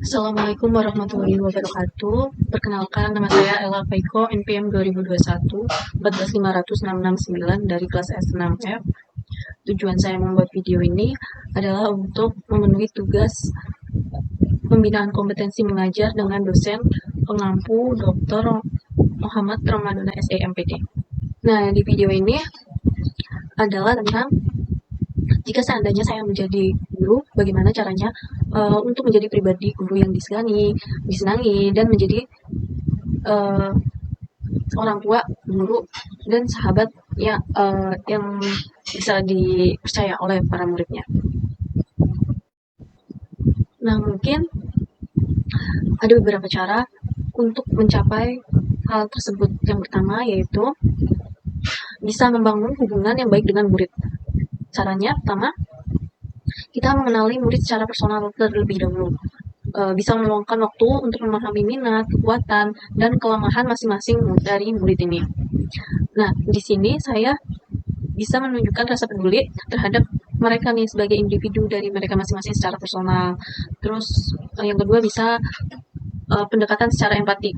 Assalamualaikum warahmatullahi wabarakatuh. Perkenalkan, nama saya Ella Faiko, NPM 2021 14566 dari kelas S6F. Tujuan saya membuat video ini adalah untuk memenuhi tugas pembinaan kompetensi mengajar dengan dosen pengampu Dr. Muhammad Ramadana SEMPD. Nah, di video ini adalah tentang jika seandainya saya menjadi guru, bagaimana caranya untuk menjadi pribadi guru yang disenangi, dan menjadi orang tua, guru, dan sahabat yang bisa dipercaya oleh para muridnya. Nah, mungkin ada beberapa cara untuk mencapai hal tersebut. Yang pertama yaitu bisa membangun hubungan yang baik dengan murid. Caranya pertama, kita mengenali murid secara personal terlebih dahulu. Bisa meluangkan waktu untuk memahami minat, kekuatan, dan kelemahan masing-masing dari murid ini. Nah, di sini saya bisa menunjukkan rasa peduli terhadap mereka nih sebagai individu dari mereka masing-masing secara personal. Terus yang kedua bisa pendekatan secara empati,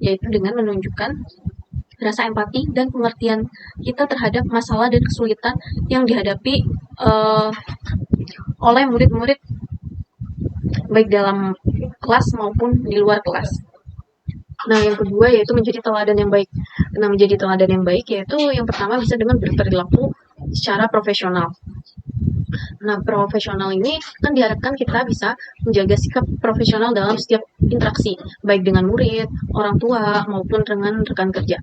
yaitu dengan menunjukkan rasa empati dan pengertian kita terhadap masalah dan kesulitan yang dihadapi oleh murid-murid baik dalam kelas maupun di luar kelas. Nah, yang kedua yaitu menjadi teladan yang baik. Nah, menjadi teladan yang baik yaitu yang pertama bisa dengan berperilaku secara profesional. Nah, profesional ini kan diharapkan kita bisa menjaga sikap profesional dalam setiap interaksi, baik dengan murid, orang tua, maupun dengan rekan kerja.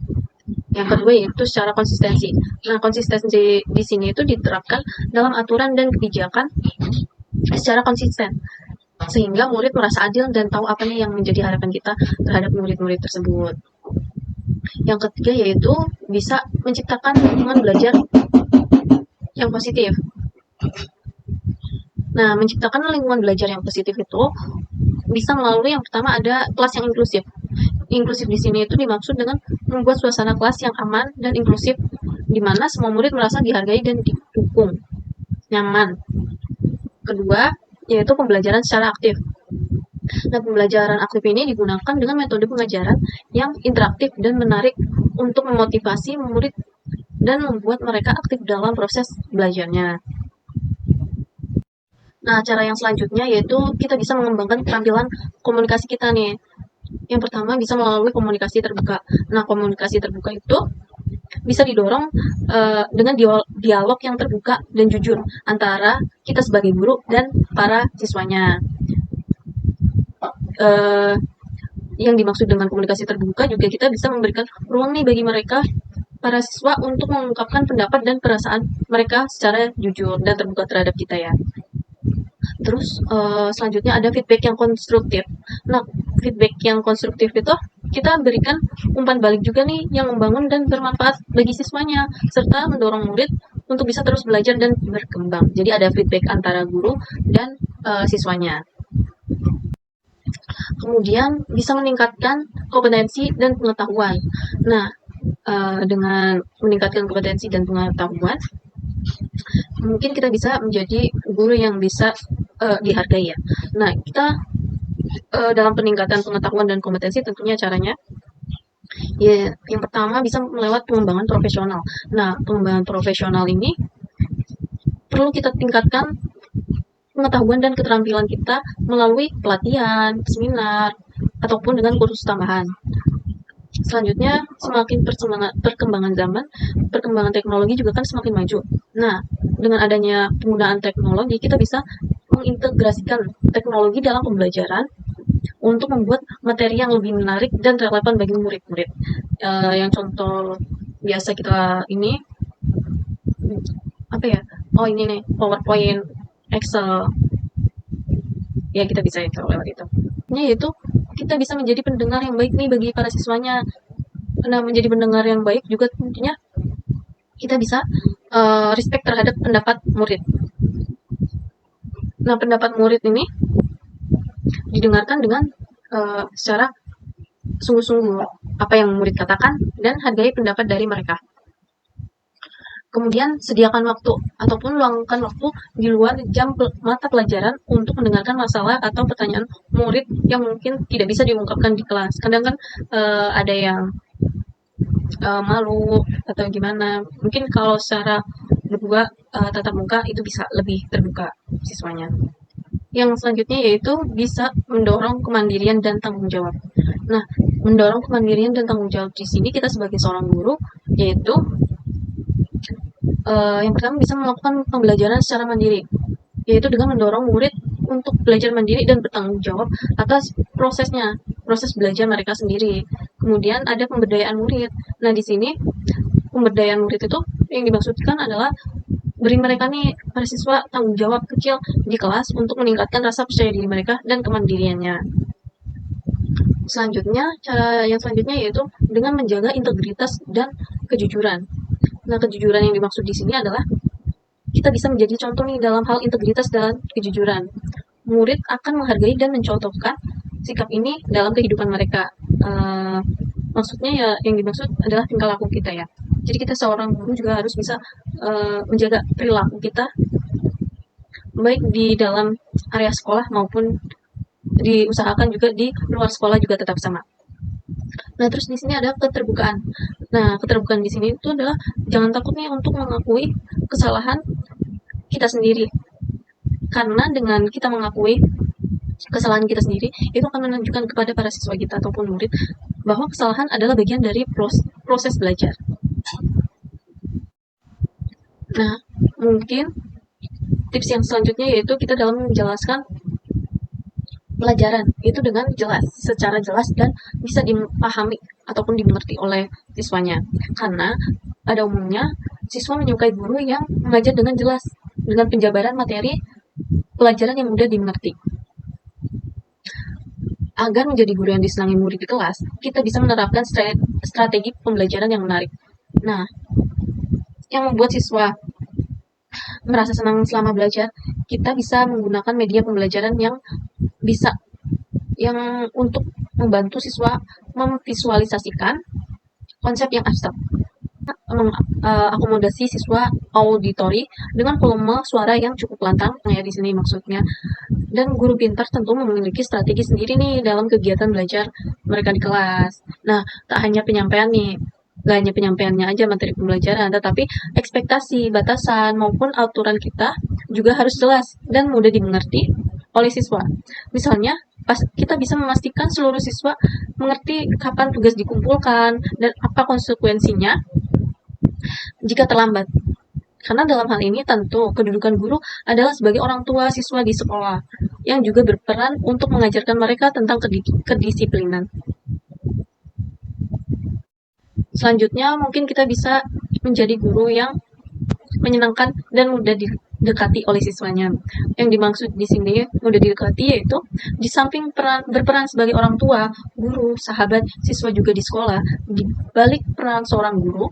Yang kedua yaitu secara konsistensi. Nah, konsistensi di sini itu diterapkan dalam aturan dan kebijakan secara konsisten, sehingga murid merasa adil dan tahu apa nih yang menjadi harapan kita terhadap murid-murid tersebut. Yang ketiga yaitu bisa menciptakan lingkungan belajar yang positif. Nah, menciptakan lingkungan belajar yang positif itu bisa melalui yang pertama ada kelas yang inklusif. Inklusif di sini itu dimaksud dengan membuat suasana kelas yang aman dan inklusif, di mana semua murid merasa dihargai dan didukung, nyaman. Kedua, yaitu pembelajaran secara aktif. Nah, pembelajaran aktif ini digunakan dengan metode pengajaran yang interaktif dan menarik untuk memotivasi murid dan membuat mereka aktif dalam proses belajarnya. Nah, cara yang selanjutnya yaitu kita bisa mengembangkan keterampilan komunikasi kita nih. Yang pertama bisa melalui komunikasi terbuka. Nah, komunikasi terbuka itu bisa didorong dengan dialog yang terbuka dan jujur antara kita sebagai guru dan para siswanya. Yang dimaksud dengan komunikasi terbuka juga kita bisa memberikan ruang nih bagi mereka, para siswa, untuk mengungkapkan pendapat dan perasaan mereka secara jujur dan terbuka terhadap kita ya. Terus selanjutnya ada feedback yang konstruktif. Nah, feedback yang konstruktif itu kita berikan umpan balik juga nih yang membangun dan bermanfaat bagi siswanya, serta mendorong murid untuk bisa terus belajar dan berkembang. Jadi ada feedback antara guru dan siswanya. Kemudian bisa meningkatkan kompetensi dan pengetahuan. Nah, dengan meningkatkan kompetensi dan pengetahuan, mungkin kita bisa menjadi guru yang bisa dihargai ya. Nah, kita dalam peningkatan pengetahuan dan kompetensi tentunya caranya ya, yang pertama bisa melewat pengembangan profesional. Nah, pengembangan profesional ini perlu kita tingkatkan pengetahuan dan keterampilan kita melalui pelatihan, seminar, ataupun dengan kursus tambahan. Selanjutnya, semakin perkembangan zaman, perkembangan teknologi juga kan semakin maju. Nah, dengan adanya penggunaan teknologi, kita bisa mengintegrasikan teknologi dalam pembelajaran untuk membuat materi yang lebih menarik dan relevan bagi murid-murid. Yang contoh biasa kita ini, apa ya? Oh, ini nih, PowerPoint, Excel. Ya, kita bisa itu lewat itu. Yaitu kita bisa menjadi pendengar yang baik nih bagi para siswanya. Karena menjadi pendengar yang baik juga tentunya kita bisa respect terhadap pendapat murid. Nah, pendapat murid ini didengarkan dengan secara sungguh-sungguh apa yang murid katakan dan hargai pendapat dari mereka. Kemudian sediakan waktu ataupun luangkan waktu di luar jam mata pelajaran untuk mendengarkan masalah atau pertanyaan murid yang mungkin tidak bisa diungkapkan di kelas. Kadang kan ada yang malu atau gimana. Mungkin kalau secara berdua tatap muka itu bisa lebih terbuka siswanya. Yang selanjutnya yaitu bisa mendorong kemandirian dan tanggung jawab. Nah, mendorong kemandirian dan tanggung jawab di sini kita sebagai seorang guru yaitu yang pertama bisa melakukan pembelajaran secara mandiri, yaitu dengan mendorong murid untuk belajar mandiri dan bertanggung jawab atas proses belajar mereka sendiri. Kemudian ada pemberdayaan murid. Nah, di sini pemberdayaan murid itu yang dimaksudkan adalah beri mereka nih para siswa tanggung jawab kecil di kelas untuk meningkatkan rasa percaya diri mereka dan kemandiriannya. Cara yang selanjutnya yaitu dengan menjaga integritas dan kejujuran. Nah, kejujuran yang dimaksud di sini adalah kita bisa menjadi contoh nih dalam hal integritas dan kejujuran. Murid akan menghargai dan mencontohkan sikap ini dalam kehidupan mereka. Maksudnya ya yang dimaksud adalah tingkah laku kita ya. Jadi kita seorang guru juga harus bisa menjaga perilaku kita baik di dalam area sekolah maupun diusahakan juga di luar sekolah juga tetap sama. Nah, terus di sini ada keterbukaan. Nah, keterbukaan di sini itu adalah jangan takut nih untuk mengakui kesalahan kita sendiri. Karena dengan kita mengakui kesalahan kita sendiri, itu akan menunjukkan kepada para siswa kita ataupun murid bahwa kesalahan adalah bagian dari proses belajar. Nah, mungkin tips yang selanjutnya yaitu kita dalam menjelaskan pelajaran itu dengan jelas, secara jelas dan bisa dipahami ataupun dimengerti oleh siswanya. Karena pada umumnya siswa menyukai guru yang mengajar dengan jelas, dengan penjabaran materi pelajaran yang mudah dimengerti. Agar menjadi guru yang disenangi murid di kelas, kita bisa menerapkan strategi pembelajaran yang menarik. Nah, yang membuat siswa merasa senang selama belajar, kita bisa menggunakan media pembelajaran yang untuk membantu siswa memvisualisasikan konsep yang abstrak, mengakomodasi siswa auditori dengan volume suara yang cukup lantang, ya di sini maksudnya. Dan guru pintar tentu memiliki strategi sendiri nih dalam kegiatan belajar mereka di kelas. Nah, tak hanya penyampaian nih, gak hanya penyampaiannya aja materi pembelajaran, tetapi ekspektasi, batasan, maupun aturan kita juga harus jelas dan mudah dimengerti oleh siswa. Misalnya, kita bisa memastikan seluruh siswa mengerti kapan tugas dikumpulkan dan apa konsekuensinya jika terlambat. Karena dalam hal ini tentu kedudukan guru adalah sebagai orang tua siswa di sekolah yang juga berperan untuk mengajarkan mereka tentang kedisiplinan. Selanjutnya mungkin kita bisa menjadi guru yang menyenangkan dan mudah didekati oleh siswanya. Yang dimaksud di sini mudah didekati yaitu di samping berperan sebagai orang tua, guru, sahabat, siswa juga di sekolah, di balik peran seorang guru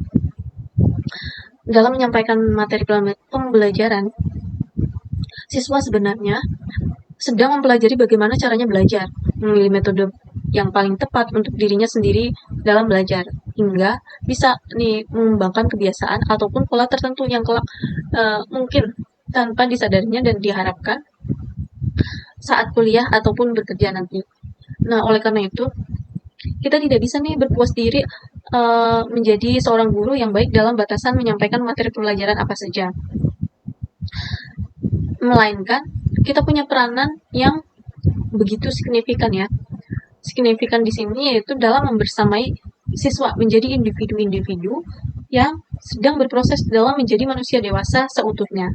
dalam menyampaikan materi pembelajaran, siswa sebenarnya sedang mempelajari bagaimana caranya belajar, memilih metode yang paling tepat untuk dirinya sendiri dalam belajar, hingga bisa nih mengembangkan kebiasaan ataupun pola tertentu yang kelak mungkin tanpa disadarinya dan diharapkan saat kuliah ataupun bekerja nanti. Nah, oleh karena itu, kita tidak bisa nih berpuas diri menjadi seorang guru yang baik dalam batasan menyampaikan materi pelajaran apa saja. Melainkan, kita punya peranan yang begitu signifikan ya. Signifikan di sini yaitu dalam membersamai siswa menjadi individu-individu yang sedang berproses dalam menjadi manusia dewasa seutuhnya.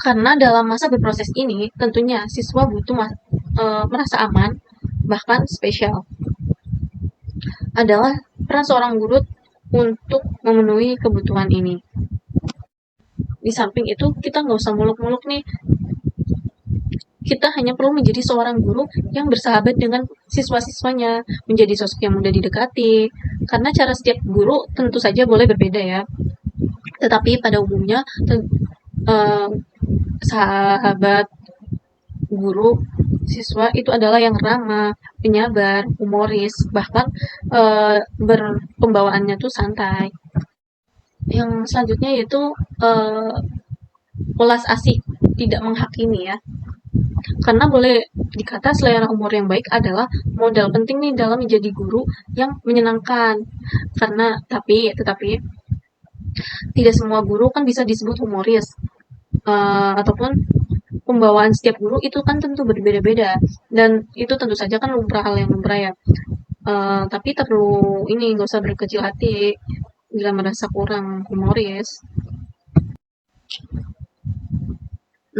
Karena dalam masa berproses ini, tentunya siswa butuh merasa aman, bahkan spesial. Adalah peran seorang guru untuk memenuhi kebutuhan ini. Di samping itu, kita nggak usah muluk-muluk nih. Kita hanya perlu menjadi seorang guru yang bersahabat dengan siswa-siswanya, menjadi sosok yang mudah didekati. Karena cara setiap guru tentu saja boleh berbeda ya. Tetapi pada umumnya, sahabat guru siswa itu adalah yang ramah, penyabar, humoris, bahkan berpembawaannya tuh santai. Yang selanjutnya yaitu uh, welas asih, tidak menghakimi ya. Karena boleh dikata selera humor yang baik adalah modal penting nih dalam menjadi guru yang menyenangkan. Tetapi tidak semua guru kan bisa disebut humoris. Ataupun pembawaan setiap guru itu kan tentu berbeda-beda, dan itu tentu saja kan hal yang lumrah ya. Tapi perlu ini, nggak usah berkecil hati bila merasa kurang humoris.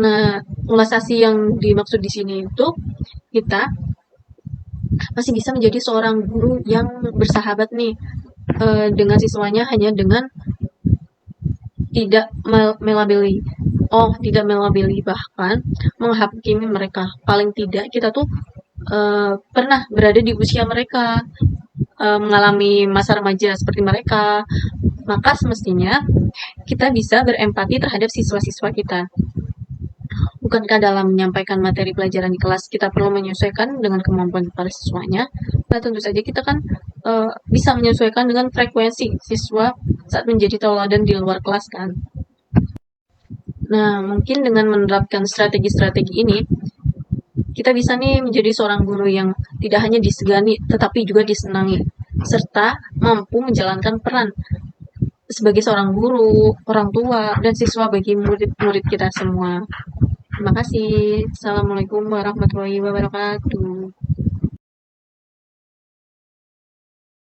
Nah, ulasasi yang dimaksud di sini itu kita masih bisa menjadi seorang guru yang bersahabat nih dengan siswanya, hanya dengan tidak melabeli. Tidak melabeli, bahkan menghakimi mereka. Paling tidak kita tuh pernah berada di usia mereka, mengalami masa remaja seperti mereka, maka semestinya kita bisa berempati terhadap siswa-siswa kita. Bukankah dalam menyampaikan materi pelajaran di kelas kita perlu menyesuaikan dengan kemampuan para siswanya? Nah, tentu saja kita kan bisa menyesuaikan dengan frekuensi siswa saat menjadi tauladan di luar kelas kan. Nah, mungkin dengan menerapkan strategi-strategi ini, kita bisa nih menjadi seorang guru yang tidak hanya disegani, tetapi juga disenangi, serta mampu menjalankan peran sebagai seorang guru, orang tua, dan siswa bagi murid-murid kita semua. Terima kasih. Assalamualaikum warahmatullahi wabarakatuh.